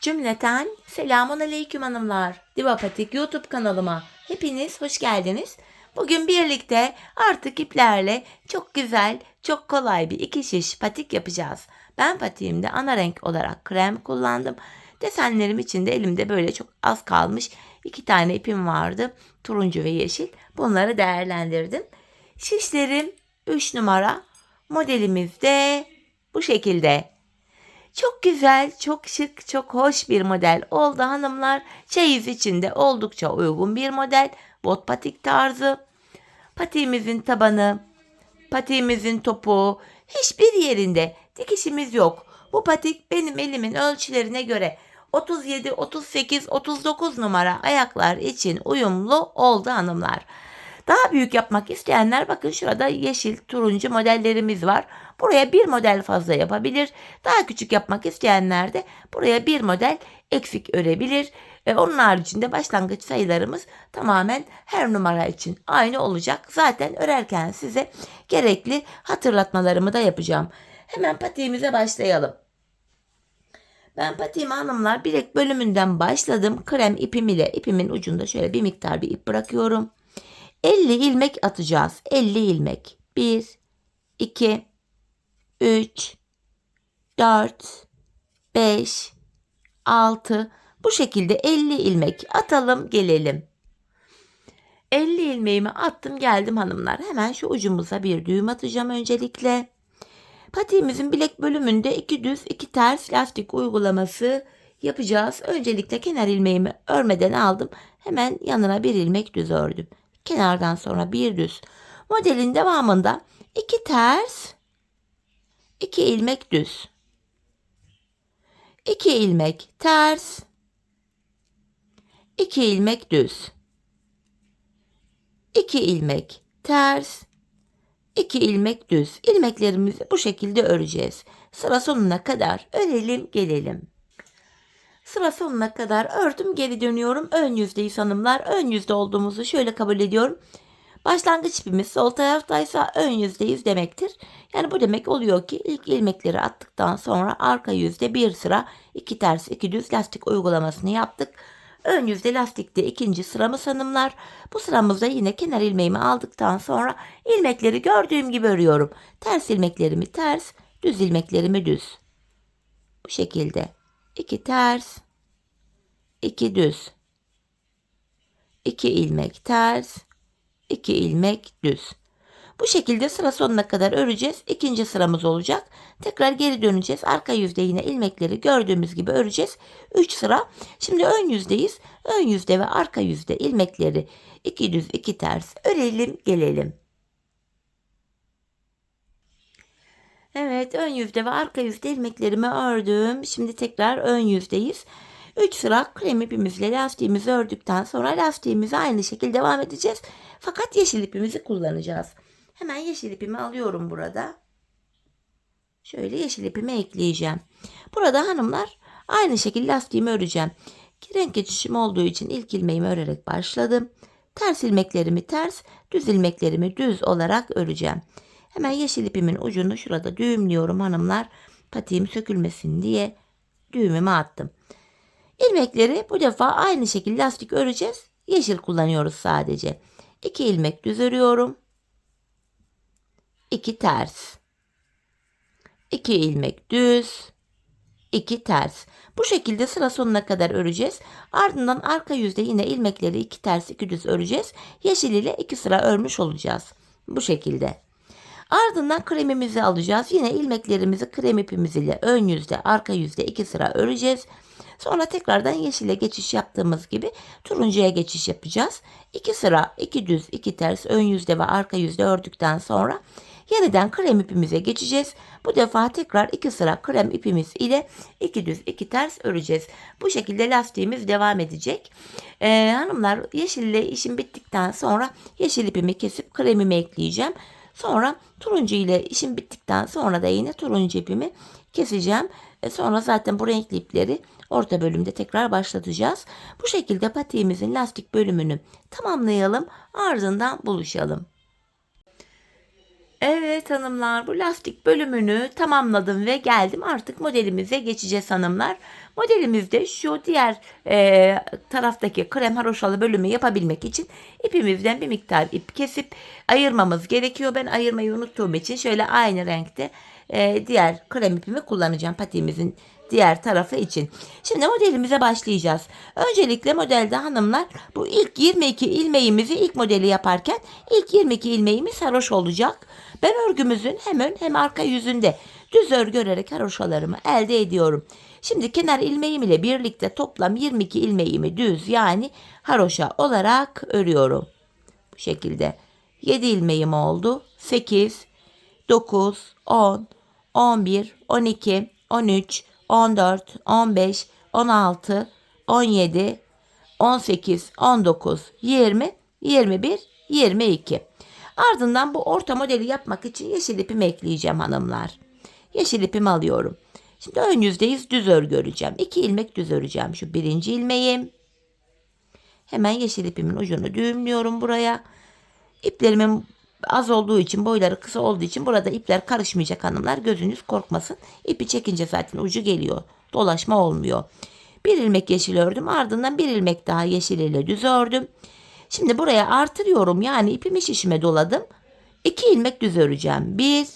Cümleten selamun aleyküm hanımlar. Diva Patik YouTube kanalıma hepiniz hoş geldiniz. Bugün birlikte artık iplerle çok güzel, çok kolay bir iki şiş patik yapacağız. Ben patiğimde ana renk olarak krem kullandım. Desenlerim için de elimde böyle çok az kalmış iki tane ipim vardı. Turuncu ve yeşil. Bunları değerlendirdim. Şişlerim 3 numara. Modelimiz de bu şekilde. Çok güzel, çok şık, çok hoş bir model oldu hanımlar. Çeyiz için de oldukça uygun bir model. Bot patik tarzı. Patiğimizin tabanı, patiğimizin topuğu hiçbir yerinde dikişimiz yok. Bu patik benim elimin ölçülerine göre 37, 38, 39 numara ayaklar için uyumlu oldu hanımlar. Daha büyük yapmak isteyenler bakın şurada yeşil, turuncu modellerimiz var. Buraya bir model fazla yapabilir. Daha küçük yapmak isteyenler de buraya bir model eksik örebilir. Onun haricinde başlangıç sayılarımız tamamen her numara için aynı olacak. Zaten örerken size gerekli hatırlatmalarımı da yapacağım. Hemen patiğimize başlayalım. Ben patiğimi hanımlar bilek bölümünden başladım. Krem ipim ile ipimin ucunda şöyle bir miktar bir ip bırakıyorum. 50 ilmek atacağız. 50 ilmek. 1, 2, 3, 4, 5, 6. Bu şekilde 50 ilmek atalım gelelim. 50 ilmeğimi attım geldim hanımlar. Hemen şu ucumuza bir düğüm atacağım öncelikle. Patiğimizin bilek bölümünde 2 düz 2 ters lastik uygulaması yapacağız. Öncelikle kenar ilmeğimi örmeden aldım. Hemen yanına bir ilmek düz ördüm. Kenardan sonra bir düz. Modelin devamında 2 ters 2 ilmek düz. 2 ilmek ters 2 ilmek düz. 2 ilmek ters 2 ilmek düz. İlmeklerimizi bu şekilde öreceğiz. Sıra sonuna kadar örelim gelelim. Sıra sonuna kadar ördüm geri dönüyorum. Ön yüzdeyiz hanımlar. Ön yüzde olduğumuzu şöyle kabul ediyorum. Başlangıç ipimiz sol taraftaysa ön yüzdeyiz demektir. Yani bu demek oluyor ki ilk ilmekleri attıktan sonra arka yüzde bir sıra 2 ters 2 düz lastik uygulamasını yaptık. Ön yüzde lastikte ikinci sıramız hanımlar. Bu sıramızda yine kenar ilmeğimi aldıktan sonra ilmekleri gördüğüm gibi örüyorum. Ters ilmeklerimi ters, düz ilmeklerimi düz. Bu şekilde. 2 ters, 2 düz. 2 ilmek ters, 2 ilmek düz. Bu şekilde sıra sonuna kadar öreceğiz. İkinci sıramız olacak. Tekrar geri döneceğiz. Arka yüzde yine ilmekleri gördüğümüz gibi öreceğiz. 3 sıra. Şimdi ön yüzdeyiz. Ön yüzde ve arka yüzde ilmekleri 2 düz 2 ters örelim gelelim. Evet, ön yüzde ve arka yüzde ilmeklerimi ördüm. Şimdi tekrar ön yüzdeyiz. 3 sıra krem ipimizle lastiğimizi ördükten sonra lastiğimizi aynı şekilde devam edeceğiz. Fakat yeşil ipimizi kullanacağız. Hemen yeşil ipimi alıyorum burada. Şöyle yeşil ipimi ekleyeceğim. Burada hanımlar aynı şekilde lastiğimi öreceğim. Renk geçişim olduğu için ilk ilmeğimi örerek başladım. Ters ilmeklerimi ters, düz ilmeklerimi düz olarak öreceğim. Hemen yeşil ipimin ucunu şurada düğümlüyorum hanımlar. Patiğim sökülmesin diye düğümümü attım. İlmekleri bu defa aynı şekilde lastik öreceğiz. Yeşil kullanıyoruz sadece. 2 ilmek düz örüyorum. 2 ters. 2 ilmek düz. 2 ters. Bu şekilde sıra sonuna kadar öreceğiz. Ardından arka yüzde yine ilmekleri 2 ters 2 düz öreceğiz. Yeşil ile 2 sıra örmüş olacağız. Bu şekilde. Ardından kremimizi alacağız. Yine ilmeklerimizi krem ipimiz ile ön yüzde arka yüzde 2 sıra öreceğiz. Sonra tekrardan yeşile geçiş yaptığımız gibi turuncuya geçiş yapacağız. 2 sıra 2 düz 2 ters ön yüzde ve arka yüzde ördükten sonra yeniden krem ipimize geçeceğiz. Bu defa tekrar 2 sıra krem ipimiz ile 2 düz 2 ters öreceğiz. Bu şekilde lastiğimiz devam edecek. Hanımlar yeşille işim bittikten sonra yeşil ipimi kesip kremimi ekleyeceğim. Sonra turuncu ile işim bittikten sonra da yine turuncu ipimi keseceğim. Sonra zaten bu renkli ipleri orta bölümde tekrar başlatacağız. Bu şekilde patiğimizin lastik bölümünü tamamlayalım. Ardından buluşalım. Evet hanımlar, bu lastik bölümünü tamamladım ve geldim, artık modelimize geçeceğiz hanımlar. Modelimizde şu diğer taraftaki krem haroşalı bölümü yapabilmek için ipimizden bir miktar ip kesip ayırmamız gerekiyor. Ben ayırmayı unuttuğum için şöyle aynı renkte diğer krem ipimi kullanacağım patiğimizin diğer tarafı için. Şimdi modelimize başlayacağız. Öncelikle modelde hanımlar, bu ilk 22 ilmeğimizi ilk modeli yaparken ilk 22 ilmeğimiz haroş olacak. Ben örgümüzün hem ön hem arka yüzünde düz örgü örerek haroşalarımı elde ediyorum. Şimdi kenar ilmeğim ile birlikte toplam 22 ilmeğimi düz, yani haroşa olarak örüyorum. Bu şekilde 7 ilmeğim oldu. 8, 9, 10, 11, 12, 13, 14, 15, 16, 17, 18, 19, 20, 21, 22. Ardından bu orta modeli yapmak için yeşil ipimi ekleyeceğim hanımlar. Yeşil ipimi alıyorum. Şimdi ön yüzdeyiz, düz örgü öreceğim. 2 ilmek düz öreceğim. Şu birinci ilmeğim. Hemen yeşil ipimin ucunu düğümlüyorum buraya. İplerimin az olduğu için, boyları kısa olduğu için burada ipler karışmayacak hanımlar. Gözünüz korkmasın. İpi çekince zaten ucu geliyor. Dolaşma olmuyor. Bir ilmek yeşil ördüm. Ardından bir ilmek daha yeşil ile düz ördüm. Şimdi buraya artırıyorum. Yani ipimi şişime doladım. 2 ilmek düz öreceğim. 1,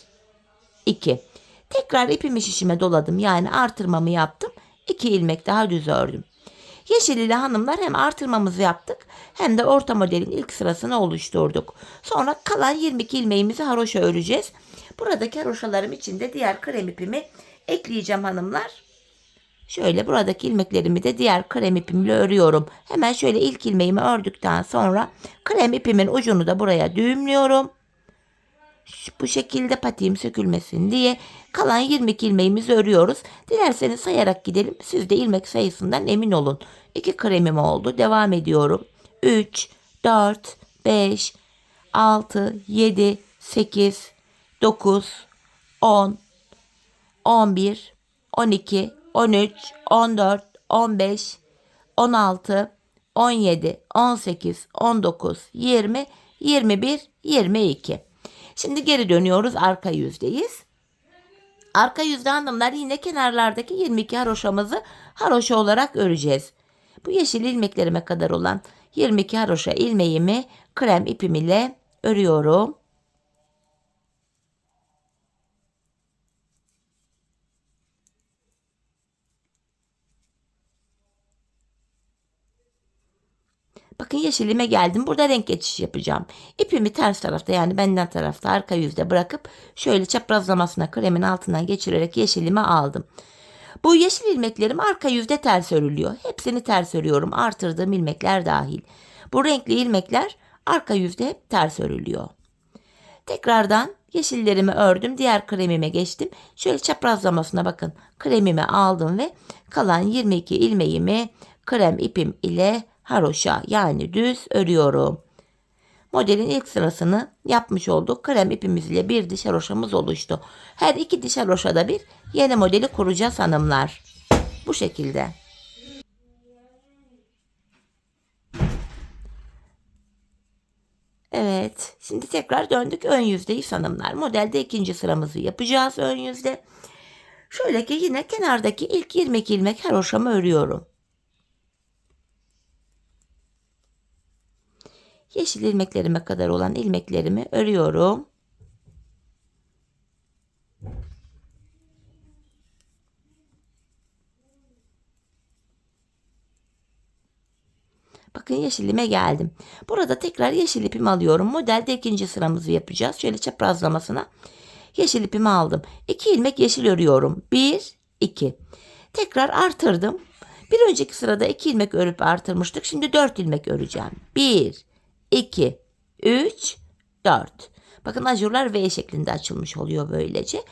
2. Tekrar ipimi şişime doladım. Yani artırmamı yaptım. 2 ilmek daha düz ördüm. Yeşil ile hanımlar hem artırmamızı yaptık hem de orta modelin ilk sırasını oluşturduk. Sonra kalan 22 ilmeğimizi haroşa öreceğiz. Buradaki haroşalarım için de diğer krem ipimi ekleyeceğim hanımlar. Şöyle buradaki ilmeklerimi de diğer krem ipimle örüyorum. Hemen şöyle ilk ilmeğimi ördükten sonra krem ipimin ucunu da buraya düğümlüyorum. Bu şekilde patiğim sökülmesin diye kalan 22 ilmeğimizi örüyoruz. Dilerseniz sayarak gidelim. Siz de ilmek sayısından emin olun. 2 kremim oldu. Devam ediyorum. 3, 4, 5, 6, 7, 8, 9, 10, 11, 12, 13, 14, 15, 16, 17, 18, 19, 20, 21, 22. Şimdi geri dönüyoruz, arka yüzdeyiz. Arka yüzde hanımlar, yine kenarlardaki 22 haroşamızı haroşa olarak öreceğiz. Bu yeşil ilmeklerime kadar olan 22 haroşa ilmeğimi krem ipim ile örüyorum. Bakın yeşilime geldim. Burada renk geçişi yapacağım. İpimi ters tarafta, yani benden tarafta arka yüzde bırakıp şöyle çaprazlamasına kremin altından geçirerek yeşilimi aldım. Bu yeşil ilmeklerim arka yüzde ters örülüyor. Hepsini ters örüyorum. Artırdığım ilmekler dahil. Bu renkli ilmekler arka yüzde hep ters örülüyor. Tekrardan yeşillerimi ördüm. Diğer kremime geçtim. Şöyle çaprazlamasına bakın. Kremimi aldım ve kalan 22 ilmeğimi krem ipim ile haroşa, yani düz örüyorum. Modelin ilk sırasını yapmış olduk. Krem ipimiz ile bir diş haroşamız oluştu. Her iki diş haroşada bir yeni modeli kuracağız hanımlar. Bu şekilde. Evet. Şimdi tekrar döndük ön yüzdeyiz hanımlar. Modelde ikinci sıramızı yapacağız ön yüzde. Şöyle ki yine kenardaki ilk 22 ilmek haroşamı örüyorum. Yeşil ilmeklerime kadar olan ilmeklerimi örüyorum. Bakın yeşilime geldim. Burada tekrar yeşil ipimi alıyorum. Modelde ikinci sıramızı yapacağız. Şöyle çaprazlamasına yeşil ipimi aldım. 2 ilmek yeşil örüyorum. 1, 2. Tekrar artırdım. Bir önceki sırada 2 ilmek örüp artırmıştık. Şimdi 4 ilmek öreceğim. 1, 2, 3, 4. Bakın ajurlar V şeklinde açılmış oluyor böylece.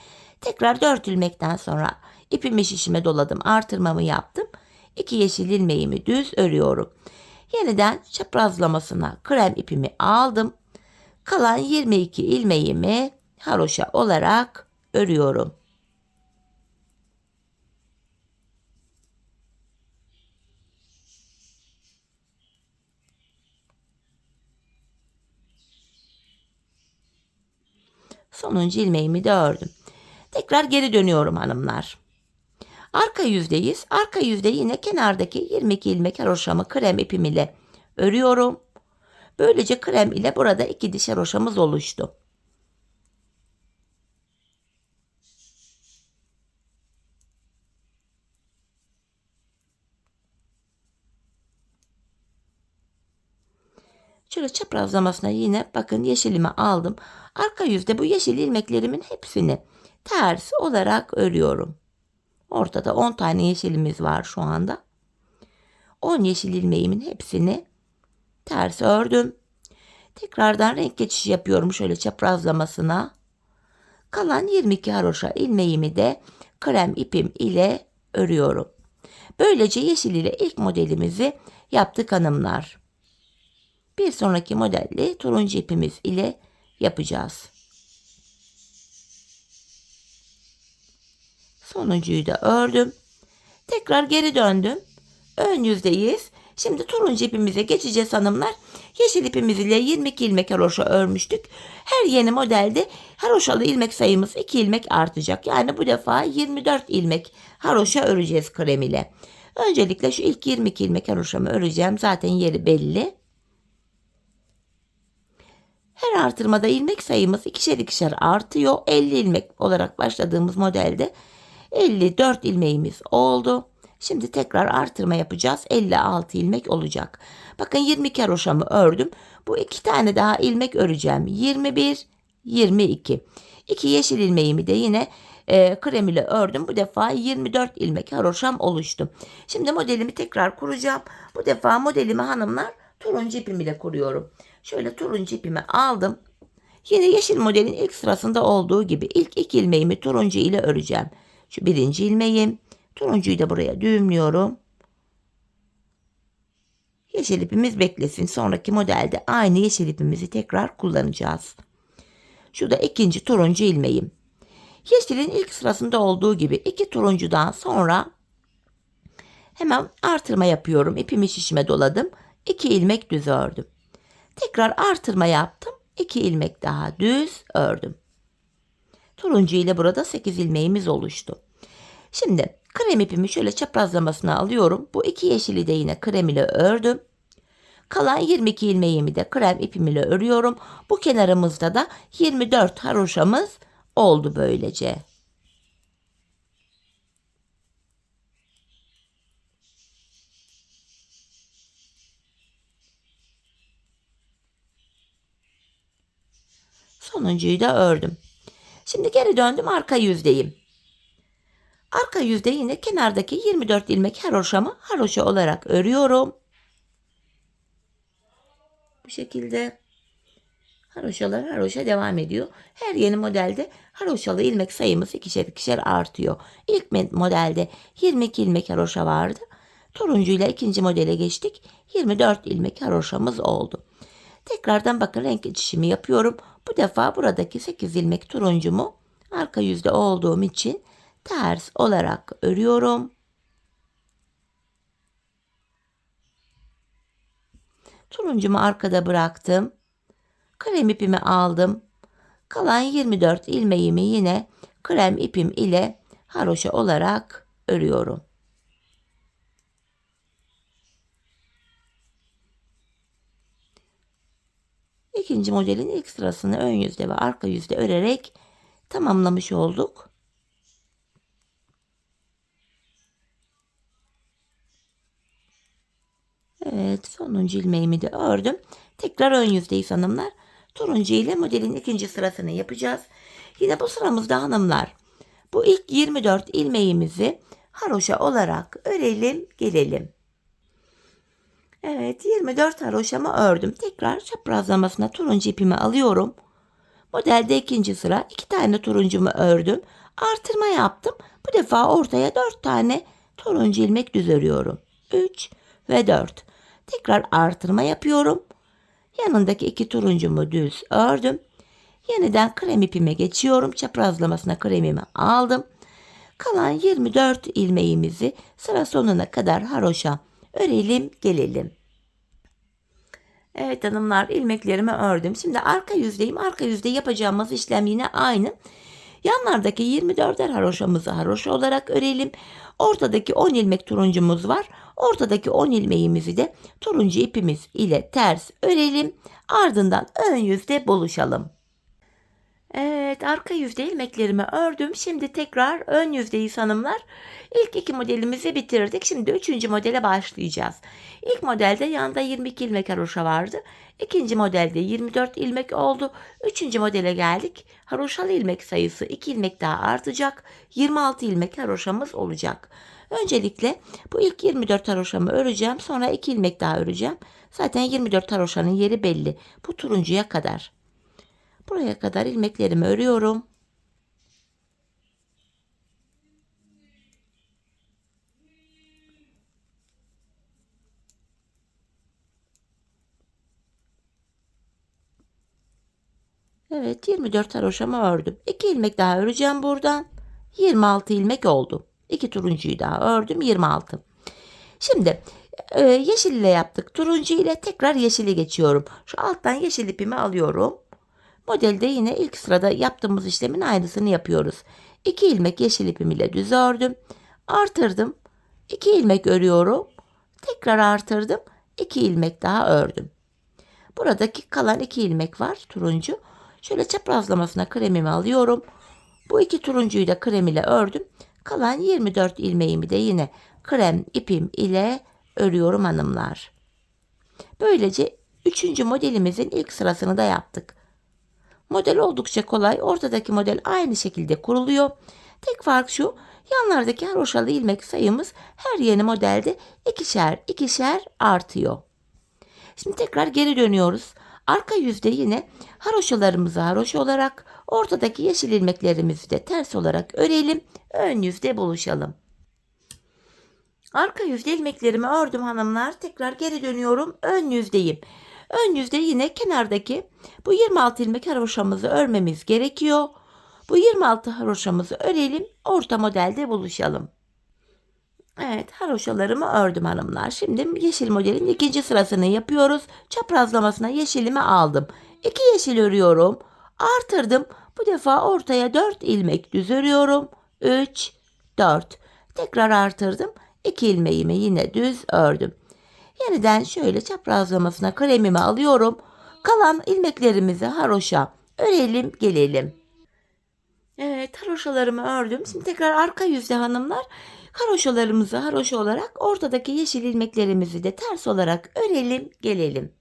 Tekrar 4 ilmekten sonra ipimi şişime doladım. Artırmamı yaptım. 2 yeşil ilmeğimi düz örüyorum. Yeniden çaprazlamasına krem ipimi aldım. Kalan 22 ilmeğimi haroşa olarak örüyorum. Sonuncu ilmeğimi de ördüm. Tekrar geri dönüyorum hanımlar. Arka yüzdeyiz. Arka yüzde yine kenardaki 22 ilmek haroşamı krem ipim ile örüyorum. Böylece krem ile burada 2 diş haroşamız oluştu. Şöyle çaprazlamasına yine bakın yeşilimi aldım. Arka yüzde bu yeşil ilmeklerimin hepsini ters olarak örüyorum. Ortada 10 tane yeşilimiz var şu anda. 10 yeşil ilmeğimin hepsini ters ördüm. Tekrardan renk geçişi yapıyorum şöyle çaprazlamasına. Kalan 22 haroşa ilmeğimi de krem ipim ile örüyorum. Böylece yeşil ile ilk modelimizi yaptık hanımlar. Bir sonraki modeli turuncu ipimiz ile yapacağız. Sonuncuyu da ördüm. Tekrar geri döndüm. Ön yüzdeyiz. Şimdi turuncu ipimize geçeceğiz hanımlar. Yeşil ipimiz ile 22 ilmek haroşa örmüştük. Her yeni modelde haroşalı ilmek sayımız 2 ilmek artacak. Yani bu defa 24 ilmek haroşa öreceğiz krem ile. Öncelikle şu ilk 22 ilmek haroşamı öreceğim. Zaten yeri belli. Her artırmada ilmek sayımız ikişer ikişer artıyor. 50 ilmek olarak başladığımız modelde 54 ilmeğimiz oldu. Şimdi tekrar artırma yapacağız. 56 ilmek olacak. Bakın 22 haroşamı ördüm. Bu 2 tane daha ilmek öreceğim. 21, 22. 2 yeşil ilmeğimi de yine krem ile ördüm. Bu defa 24 ilmek haroşam oluştu. Şimdi modelimi tekrar kuracağım. Bu defa modelimi hanımlar turuncu ipim ile kuruyorum. Şöyle turuncu ipimi aldım. Yine yeşil modelin ilk sırasında olduğu gibi ilk 2 ilmeğimi turuncu ile öreceğim. Şu birinci ilmeğim. Turuncuyu da buraya düğümlüyorum. Yeşil ipimiz beklesin. Sonraki modelde aynı yeşil ipimizi tekrar kullanacağız. Şu da ikinci turuncu ilmeğim. Yeşilin ilk sırasında olduğu gibi 2 turuncudan sonra hemen artırma yapıyorum. İpimi şişime doladım. 2 ilmek düz ördüm. Tekrar artırma yaptım. 2 ilmek daha düz ördüm. Turuncu ile burada 8 ilmeğimiz oluştu. Şimdi krem ipimi şöyle çaprazlamasına alıyorum. Bu 2 yeşili de yine krem ile ördüm. Kalan 22 ilmeğimi de krem ipim ile örüyorum. Bu kenarımızda da 24 haroşamız oldu böylece. Sonuncuyu da ördüm. Şimdi geri döndüm arka yüzdeyim. Arka yüzde yine kenardaki 24 ilmek haroşamı haroşa olarak örüyorum. Bu şekilde haroşalar haroşa devam ediyor. Her yeni modelde haroşalı ilmek sayımız ikişer ikişer artıyor. İlk modelde 22 ilmek haroşa vardı. Turuncuyla ikinci modele geçtik. 24 ilmek haroşamız oldu. Tekrardan bakın renk geçişimi yapıyorum. Bu defa buradaki 8 ilmek turuncumu arka yüzde olduğum için ters olarak örüyorum. Turuncumu arkada bıraktım. Krem ipimi aldım. Kalan 24 ilmeğimi yine krem ipim ile haroşa olarak örüyorum. İkinci modelin ilk sırasını ön yüzde ve arka yüzde örerek tamamlamış olduk. Evet, sonuncu ilmeğimi de ördüm. Tekrar ön yüzdeyiz hanımlar. Turuncu ile modelin ikinci sırasını yapacağız. Yine bu sıramızda hanımlar bu ilk 24 ilmeğimizi haroşa olarak örelim gelelim. Evet, 24 haroşamı ördüm. Tekrar çaprazlamasına turuncu ipimi alıyorum. Modelde ikinci sıra 2 tane turuncumu ördüm. Artırma yaptım. Bu defa ortaya 4 tane turuncu ilmek düz örüyorum. 3 ve 4. Tekrar artırma yapıyorum. Yanındaki 2 turuncumu düz ördüm. Yeniden krem ipime geçiyorum. Çaprazlamasına kremimi aldım. Kalan 24 ilmeğimizi sıra sonuna kadar haroşa örelim gelelim. Evet hanımlar, ilmeklerimi ördüm. Şimdi arka yüzdeyim. Arka yüzde yapacağımız işlem yine aynı. Yanlardaki 24'er haroşamızı haroşa olarak örelim. Ortadaki 10 ilmek turuncumuz var. Ortadaki 10 ilmeğimizi de turuncu ipimiz ile ters örelim. Ardından ön yüzde buluşalım. Evet, arka yüzde ilmeklerimi ördüm. Şimdi tekrar ön yüzdeyiz hanımlar. İlk iki modelimizi bitirdik. Şimdi üçüncü modele başlayacağız. İlk modelde yanında 22 ilmek haroşa vardı. İkinci modelde 24 ilmek oldu. Üçüncü modele geldik. Haroşalı ilmek sayısı 2 ilmek daha artacak. 26 ilmek haroşamız olacak. Öncelikle bu ilk 24 haroşamı öreceğim. Sonra 2 ilmek daha öreceğim. Zaten 24 haroşanın yeri belli. Bu turuncuya kadar. Buraya kadar ilmeklerimi örüyorum. Evet, 24 haroşamı ördüm. 2 ilmek daha öreceğim buradan. 26 ilmek oldu. 2 turuncuyu daha ördüm, 26. Şimdi yeşil ile yaptık. Turuncu ile tekrar yeşili geçiyorum. Şu alttan yeşil ipimi alıyorum. Modelde yine ilk sırada yaptığımız işlemin aynısını yapıyoruz. 2 ilmek yeşil ipim ile düz ördüm. Artırdım. 2 ilmek örüyorum. Tekrar artırdım. 2 ilmek daha ördüm. Buradaki kalan 2 ilmek var turuncu. Şöyle çaprazlamasına kremimi alıyorum. Bu iki turuncuyu da krem ile ördüm. Kalan 24 ilmeğimi de yine krem ipim ile örüyorum hanımlar. Böylece 3. modelimizin ilk sırasını da yaptık. Model oldukça kolay. Ortadaki model aynı şekilde kuruluyor. Tek fark şu, yanlardaki haroşalı ilmek sayımız her yeni modelde ikişer ikişer artıyor. Şimdi tekrar geri dönüyoruz. Arka yüzde yine haroşalarımızı haroşa olarak, ortadaki yeşil ilmeklerimizi de ters olarak örelim. Ön yüzde buluşalım. Arka yüzde ilmeklerimi ördüm hanımlar. Tekrar geri dönüyorum. Ön yüzdeyim. Ön yüzde yine kenardaki bu 26 ilmek haroşamızı örmemiz gerekiyor. Bu 26 haroşamızı örelim. Orta modelde buluşalım. Evet, haroşalarımı ördüm hanımlar. Şimdi yeşil modelin ikinci sırasını yapıyoruz. Çaprazlamasına yeşilimi aldım. 2 yeşil örüyorum. Artırdım. Bu defa ortaya 4 ilmek düz örüyorum. 3, 4. Tekrar artırdım. 2 ilmeğimi yine düz ördüm. Yeniden şöyle çaprazlamasına kremimi alıyorum. Kalan ilmeklerimizi haroşa örelim gelelim. Evet, haroşalarımı ördüm. Şimdi tekrar arka yüzde hanımlar. Haroşalarımızı haroşa olarak, ortadaki yeşil ilmeklerimizi de ters olarak örelim gelelim.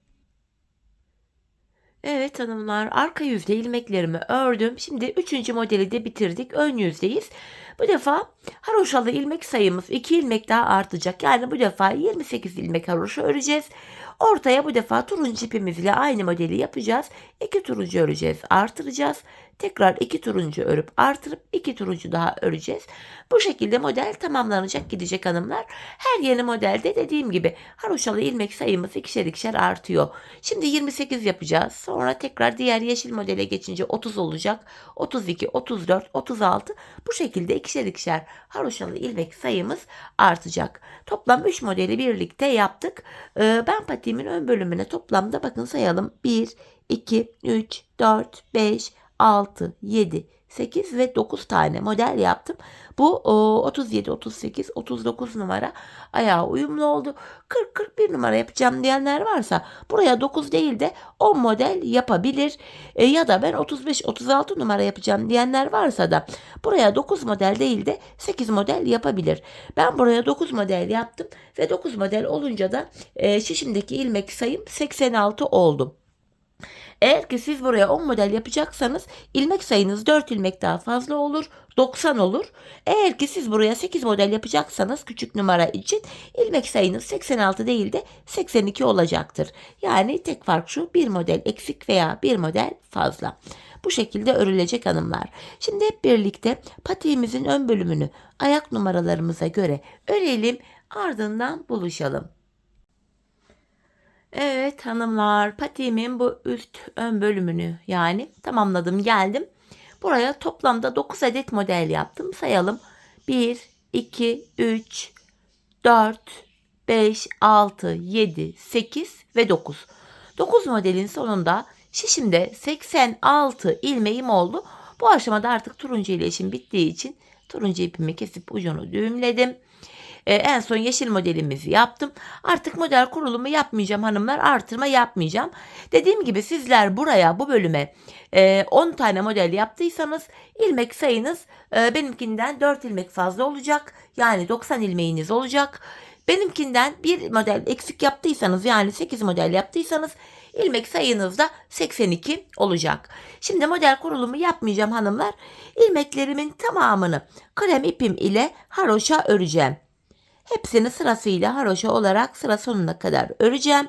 Evet hanımlar, arka yüzde ilmeklerimi ördüm. Şimdi 3. modeli de bitirdik. Ön yüzdeyiz. Bu defa haroşalı ilmek sayımız 2 ilmek daha artacak. Yani bu defa 28 ilmek haroşa öreceğiz. Ortaya bu defa turuncu ipimiz ile aynı modeli yapacağız. 2 turuncu öreceğiz, artıracağız. Tekrar 2 turuncu örüp artırıp 2 turuncu daha öreceğiz. Bu şekilde model tamamlanacak gidecek hanımlar. Her yeni modelde dediğim gibi haroşalı ilmek sayımız ikişer ikişer artıyor. Şimdi 28 yapacağız. Sonra tekrar diğer yeşil modele geçince 30 olacak. 32, 34, 36. Bu şekilde ikişer ikişer haroşalı ilmek sayımız artacak. Toplam 3 modeli birlikte yaptık. Ben patiğimin ön bölümüne toplamda bakın sayalım. 1, 2, 3, 4, 5, 6, 7, 8 ve 9 tane model yaptım. Bu 37, 38, 39 numara ayağa uyumlu oldu. 40, 41 numara yapacağım diyenler varsa buraya 9 değil de 10 model yapabilir. Ya da ben 35, 36 numara yapacağım diyenler varsa da buraya 9 model değil de 8 model yapabilir. Ben buraya 9 model yaptım ve 9 model olunca da şişimdeki ilmek sayım 86 oldu. Eğer ki siz buraya 10 model yapacaksanız ilmek sayınız 4 ilmek daha fazla olur. 90 olur. Eğer ki siz buraya 8 model yapacaksanız küçük numara için ilmek sayınız 86 değil de 82 olacaktır. Yani tek fark şu, bir model eksik veya bir model fazla. Bu şekilde örülecek hanımlar. Şimdi hep birlikte patiğimizin ön bölümünü ayak numaralarımıza göre örelim, ardından buluşalım. Evet hanımlar, patiğimin bu üst ön bölümünü yani tamamladım, geldim. Buraya toplamda 9 adet model yaptım. Sayalım. 1, 2, 3, 4, 5, 6, 7, 8 ve 9. 9 modelin sonunda şişimde 86 ilmeğim oldu. Bu aşamada artık turuncu ile işim bittiği için turuncu ipimi kesip ucunu düğümledim. En son yeşil modelimizi yaptım. Artık model kurulumu yapmayacağım hanımlar. Artırma yapmayacağım. Dediğim gibi sizler buraya bu bölüme 10 tane model yaptıysanız ilmek sayınız benimkinden 4 ilmek fazla olacak. Yani 90 ilmeğiniz olacak. Benimkinden bir model eksik yaptıysanız yani 8 model yaptıysanız ilmek sayınız da 82 olacak. Şimdi model kurulumu yapmayacağım hanımlar. İlmeklerimin tamamını krem ipim ile haroşa öreceğim. Hepsini sırasıyla haroşa olarak sıra sonuna kadar öreceğim.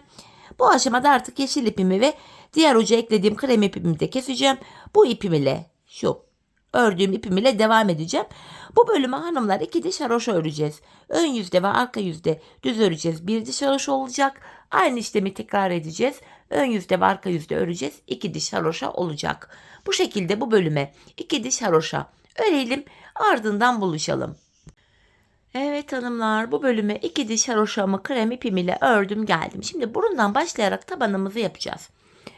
Bu aşamada artık yeşil ipimi ve diğer uca eklediğim krem ipimi de keseceğim. Bu ipim ile şu ördüğüm ipim ile devam edeceğim. Bu bölüme hanımlar 2 diş haroşa öreceğiz. Ön yüzde ve arka yüzde düz öreceğiz. 1 diş haroşa olacak. Aynı işlemi tekrar edeceğiz. Ön yüzde ve arka yüzde öreceğiz. 2 diş haroşa olacak. Bu şekilde bu bölüme 2 diş haroşa örelim. Ardından buluşalım. Evet hanımlar, bu bölüme 2 diş haroşamı krem ipim ile ördüm geldim. Şimdi burundan başlayarak tabanımızı yapacağız.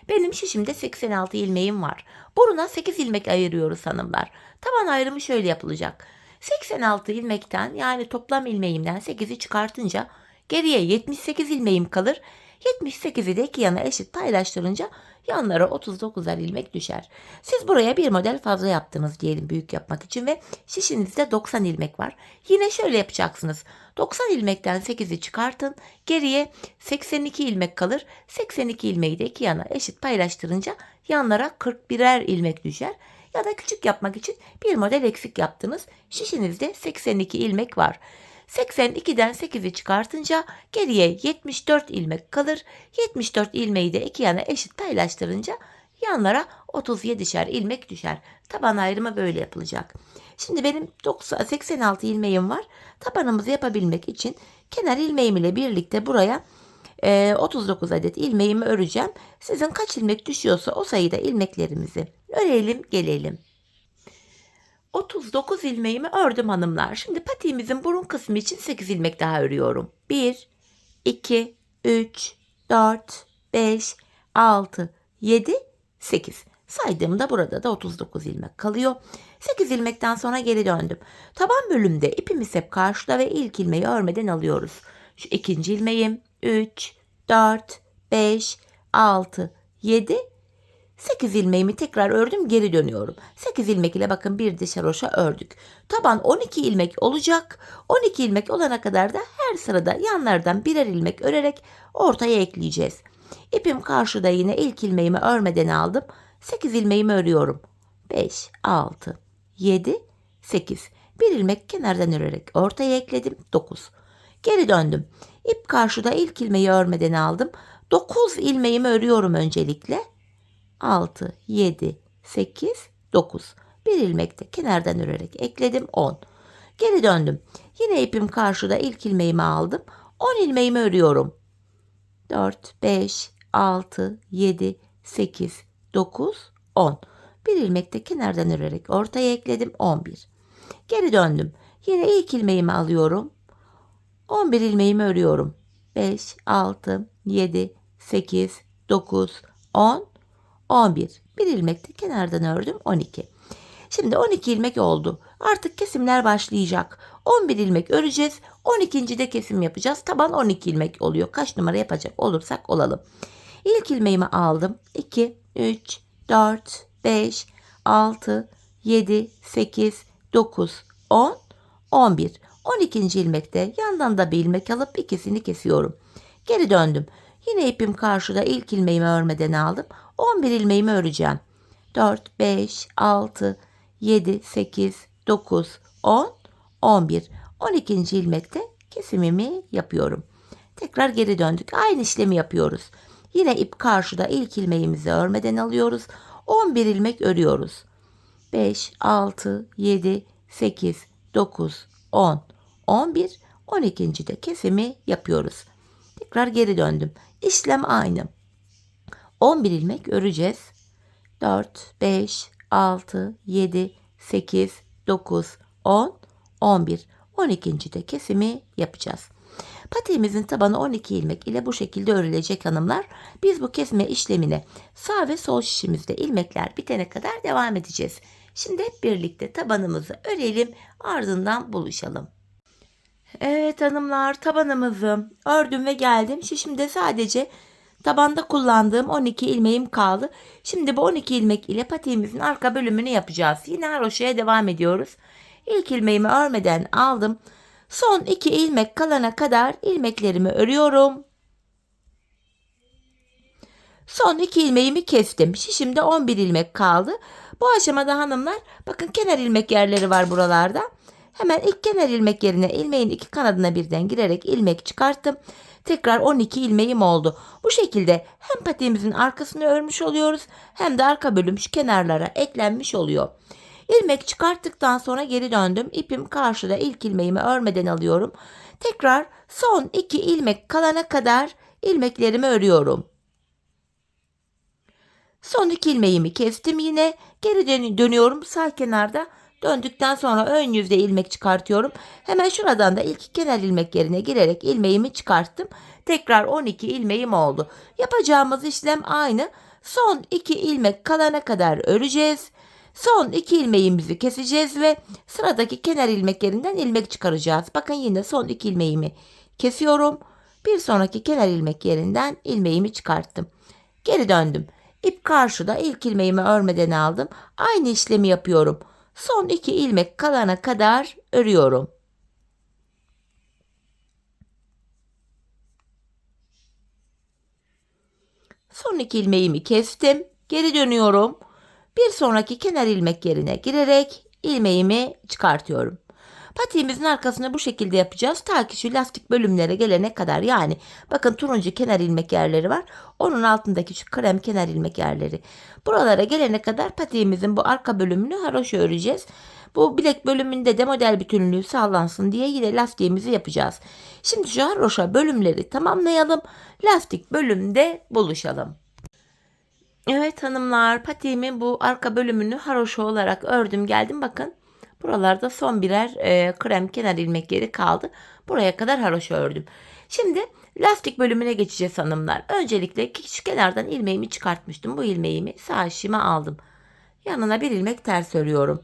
Benim şişimde 86 ilmeğim var. Buruna 8 ilmek ayırıyoruz hanımlar. Taban ayrımı şöyle yapılacak. 86 ilmekten yani toplam ilmeğimden 8'i çıkartınca geriye 78 ilmeğim kalır. 78'i de iki yana eşit paylaştırınca yanlara 39'ar ilmek düşer. Siz buraya bir model fazla yaptınız diyelim büyük yapmak için ve şişinizde 90 ilmek var. Yine şöyle yapacaksınız. 90 ilmekten 8'i çıkartın. Geriye 82 ilmek kalır. 82 ilmeği de iki yana eşit paylaştırınca yanlara 41'er ilmek düşer. Ya da küçük yapmak için bir model eksik yaptınız. Şişinizde 82 ilmek var. 82'den 8'i çıkartınca geriye 74 ilmek kalır. 74 ilmeği de iki yana eşit paylaştırınca yanlara 37'şer ilmek düşer. Taban ayrımı böyle yapılacak. Şimdi benim 86 ilmeğim var. Tabanımızı yapabilmek için kenar ilmeğim ile birlikte buraya 39 adet ilmeğimi öreceğim. Sizin kaç ilmek düşüyorsa o sayıda ilmeklerimizi örelim gelelim. 39 ilmeğimi ördüm hanımlar. Şimdi patiğimizin burun kısmı için 8 ilmek daha örüyorum. 1, 2, 3, 4, 5, 6, 7, 8. Saydığımda burada da 39 ilmek kalıyor. 8 ilmekten sonra geri döndüm. Taban bölümde ipimiz hep karşıda ve ilk ilmeği örmeden alıyoruz. Şu ikinci ilmeğim 3, 4, 5, 6, 7, 8 ilmeğimi tekrar ördüm geri dönüyorum. 8 ilmek ile bakın bir diş haroşa ördük. Taban 12 ilmek olacak. 12 ilmek olana kadar da her sırada yanlardan birer ilmek örerek ortaya ekleyeceğiz. İpim karşıda yine ilk ilmeğimi örmeden aldım. 8 ilmeğimi örüyorum. 5, 6, 7, 8. Bir ilmek kenardan örerek ortaya ekledim. 9. Geri döndüm. İp karşıda ilk ilmeği örmeden aldım. 9 ilmeğimi örüyorum öncelikle. 6, 7, 8, 9. Bir ilmek de kenardan örerek ekledim 10. Geri döndüm. Yine ipim karşıda ilk ilmeğimi aldım. 10 ilmeğimi örüyorum. 4, 5, 6, 7, 8, 9, 10. Bir ilmek de kenardan örerek ortaya ekledim 11. Geri döndüm. Yine ilk ilmeğimi alıyorum. 11 ilmeğimi örüyorum. 5, 6, 7, 8, 9, 10, 11. Bir ilmek de kenardan ördüm 12. Şimdi 12 ilmek oldu. Artık kesimler başlayacak. 11 ilmek öreceğiz. 12. de kesim yapacağız. Taban 12 ilmek oluyor. Kaç numara yapacak olursak olalım. İlk ilmeğimi aldım. 2, 3, 4, 5, 6, 7, 8, 9, 10, 11. 12. ilmekte yandan da bir ilmek alıp ikisini kesiyorum. Geri döndüm. Yine ipim karşıda ilk ilmeğimi örmeden aldım. 11 ilmeğimi öreceğim. 4, 5, 6, 7, 8, 9, 10, 11. 12. ilmekte kesimimi yapıyorum. Tekrar geri döndük. Aynı işlemi yapıyoruz. Yine ip karşıda ilk ilmeğimizi örmeden alıyoruz. 11 ilmek örüyoruz. 5, 6, 7, 8, 9, 10, 11. 12. de kesimi yapıyoruz. Tekrar geri döndüm. İşlem aynı. 11 ilmek öreceğiz. 4, 5, 6, 7, 8, 9, 10, 11. 12. de kesimi yapacağız. Patiğimizin tabanı 12 ilmek ile bu şekilde örülecek hanımlar. Biz bu kesme işlemine sağ ve sol şişimizde ilmekler bitene kadar devam edeceğiz. Şimdi hep birlikte tabanımızı örelim, ardından buluşalım. Evet hanımlar, tabanımızı ördüm ve geldim. Şişimde sadece tabanda kullandığım 12 ilmeğim kaldı. Şimdi bu 12 ilmek ile patiğimizin arka bölümünü yapacağız. Yine haroşaya devam ediyoruz. İlk ilmeğimi örmeden aldım. Son 2 ilmek kalana kadar ilmeklerimi örüyorum. Son 2 ilmeğimi kestim. Şişimde 11 ilmek kaldı. Bu aşamada hanımlar bakın kenar ilmek yerleri var buralarda. Hemen ilk kenar ilmek yerine ilmeğin iki kanadına birden girerek ilmek çıkarttım. Tekrar 12 ilmeğim oldu. Bu şekilde hem patiğimizin arkasını örmüş oluyoruz hem de arka bölüm şu kenarlara eklenmiş oluyor. İlmek çıkarttıktan sonra geri döndüm. İpim karşıda, ilk ilmeğimi örmeden alıyorum. Tekrar son 2 ilmek kalana kadar ilmeklerimi örüyorum. Son 2 ilmeğimi kestim yine. Geri dönüyorum sağ kenarda. Döndükten sonra ön yüzde ilmek çıkartıyorum. Hemen şuradan da ilk kenar ilmek yerine girerek ilmeğimi çıkarttım. Tekrar 12 ilmeğim oldu. Yapacağımız işlem aynı. Son 2 ilmek kalana kadar öreceğiz. Son 2 ilmeğimizi keseceğiz ve sıradaki kenar ilmek yerinden ilmek çıkaracağız. Bakın yine son 2 ilmeğimi kesiyorum. Bir sonraki kenar ilmek yerinden ilmeğimi çıkarttım. Geri döndüm. İp karşıda, ilk ilmeğimi örmeden aldım. Aynı işlemi yapıyorum. Son 2 ilmek kalana kadar örüyorum. Son 2 ilmeğimi kestim. Geri dönüyorum. Bir sonraki kenar ilmek yerine girerek ilmeğimi çıkartıyorum. Patiğimizin arkasını bu şekilde yapacağız. Ta ki şu lastik bölümlere gelene kadar, yani bakın turuncu kenar ilmek yerleri var. Onun altındaki şu krem kenar ilmek yerleri. Buralara gelene kadar patiğimizin bu arka bölümünü haroşa öreceğiz. Bu bilek bölümünde de model bütünlüğü sağlansın diye yine lastiğimizi yapacağız. Şimdi şu haroşa bölümleri tamamlayalım. Lastik bölümde buluşalım. Evet hanımlar, patiğimin bu arka bölümünü haroşa olarak ördüm geldim, bakın. Buralarda son birer krem kenar ilmek yeri kaldı. Buraya kadar haroşa ördüm. Şimdi lastik bölümüne geçeceğiz hanımlar. Öncelikle şu kenardan ilmeğimi çıkartmıştım. Bu ilmeğimi sağ şişime aldım. Yanına bir ilmek ters örüyorum.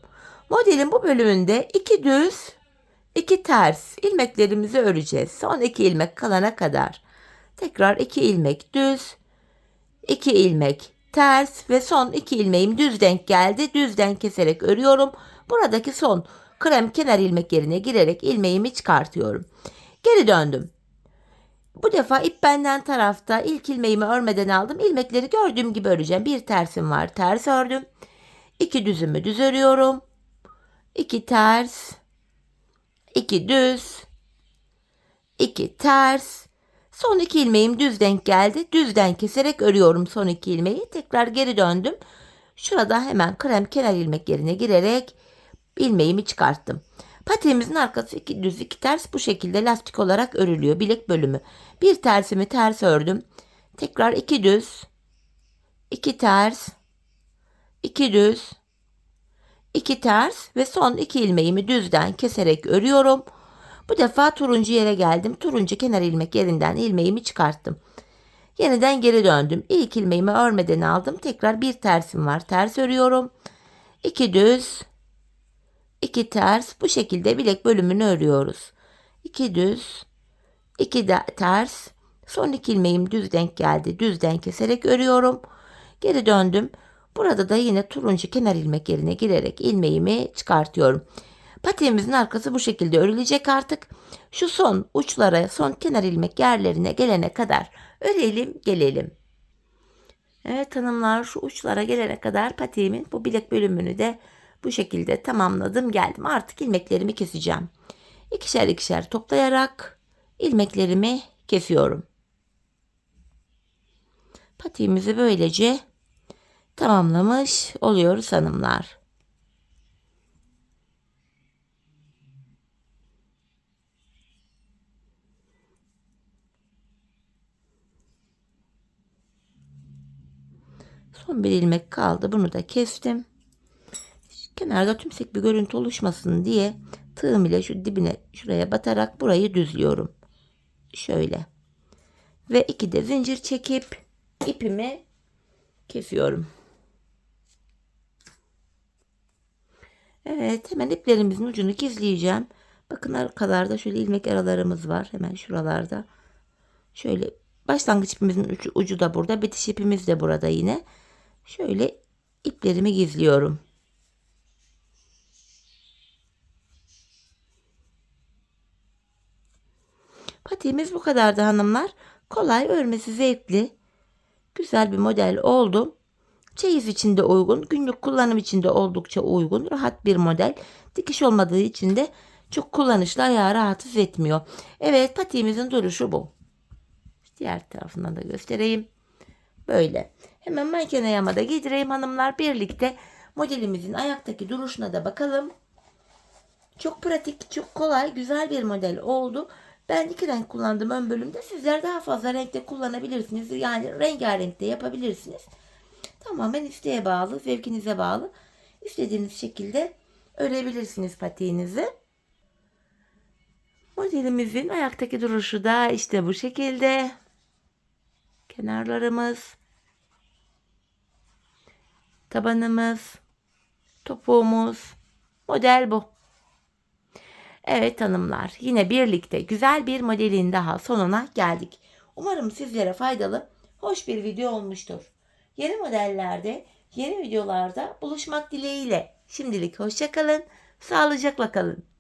Modelin bu bölümünde 2 düz 2 ters ilmeklerimizi öreceğiz. Son 2 ilmek kalana kadar. Tekrar 2 ilmek düz, 2 ilmek ters ve son 2 ilmeğim düz denk geldi. Düzden keserek örüyorum. Buradaki son krem kenar ilmek yerine girerek ilmeğimi çıkartıyorum. Geri döndüm. Bu defa ip benden tarafta, ilk ilmeğimi örmeden aldım. İlmekleri gördüğüm gibi öreceğim. Bir tersim var. Ters ördüm. 2 düzümü düz örüyorum. 2 ters. 2 düz. 2 ters. Son 2 ilmeğim düz denk geldi. Düzden keserek örüyorum son 2 ilmeği. Tekrar geri döndüm. Şurada hemen krem kenar ilmek yerine girerek ilmeğimi çıkarttım. Patiğimizin arkası 2 düz 2 ters bu şekilde lastik olarak örülüyor. Bilek bölümü. Bir tersimi ters ördüm. Tekrar 2 düz, 2 ters, 2 düz, 2 ters ve son 2 ilmeğimi düzden keserek örüyorum. Bu defa turuncu yere geldim. Turuncu kenar ilmek yerinden ilmeğimi çıkarttım. Yeniden geri döndüm. İlk ilmeğimi örmeden aldım. Tekrar bir tersim var. Ters örüyorum. 2 düz, 2 ters. Bu şekilde bilek bölümünü örüyoruz. 2 düz, 2 ters. Son 2 ilmeğim düz denk geldi. Düzden keserek örüyorum. Geri döndüm. Burada da yine turuncu kenar ilmek yerine girerek ilmeğimi çıkartıyorum. Patiğimizin arkası bu şekilde örülecek artık. Şu son uçlara, son kenar ilmek yerlerine gelene kadar örelim gelelim. Evet hanımlar, şu uçlara gelene kadar patiğimin bu bilek bölümünü de bu şekilde tamamladım geldim. Artık ilmeklerimi keseceğim. İkişer ikişer toplayarak ilmeklerimi kesiyorum. Patiğimizi böylece tamamlamış oluyoruz hanımlar. Son bir ilmek kaldı. Bunu da kestim. Kenarda tümsek bir görüntü oluşmasın diye tığım ile şu dibine şuraya batarak burayı düzlüyorum. Şöyle. Ve 2 de zincir çekip ipimi kesiyorum. Evet, hemen iplerimizin ucunu gizleyeceğim. Bakın arkalarda şöyle ilmek aralarımız var. Hemen şuralarda. Şöyle başlangıç ipimizin ucu da burada. Bitiş ipimiz de burada yine. Şöyle iplerimi gizliyorum. Patiğimiz bu kadardı hanımlar. Kolay, örmesi zevkli. Güzel bir model oldu. Çeyiz için de uygun, günlük kullanım için de oldukça uygun, rahat bir model. Dikiş olmadığı için de çok kullanışlı, ayağı rahatsız etmiyor. Evet, patiğimizin duruşu bu. Diğer tarafından da göstereyim. Böyle. Hemen makine yama da giydireyim hanımlar. Birlikte modelimizin ayaktaki duruşuna da bakalım. Çok pratik, çok kolay, güzel bir model oldu. Ben 2 renk kullandım ön bölümde. Sizler daha fazla renkte kullanabilirsiniz. Yani rengarenk de yapabilirsiniz. Tamamen isteğe bağlı, zevkinize bağlı. İstediğiniz şekilde örebilirsiniz patiğinizi. Modelimizin ayaktaki duruşu da işte bu şekilde. Kenarlarımız, tabanımız, topuğumuz. Model bu. Evet hanımlar, yine birlikte güzel bir modelin daha sonuna geldik. Umarım sizlere faydalı, hoş bir video olmuştur. Yeni modellerde, yeni videolarda buluşmak dileğiyle. Şimdilik hoşça kalın, sağlıcakla kalın.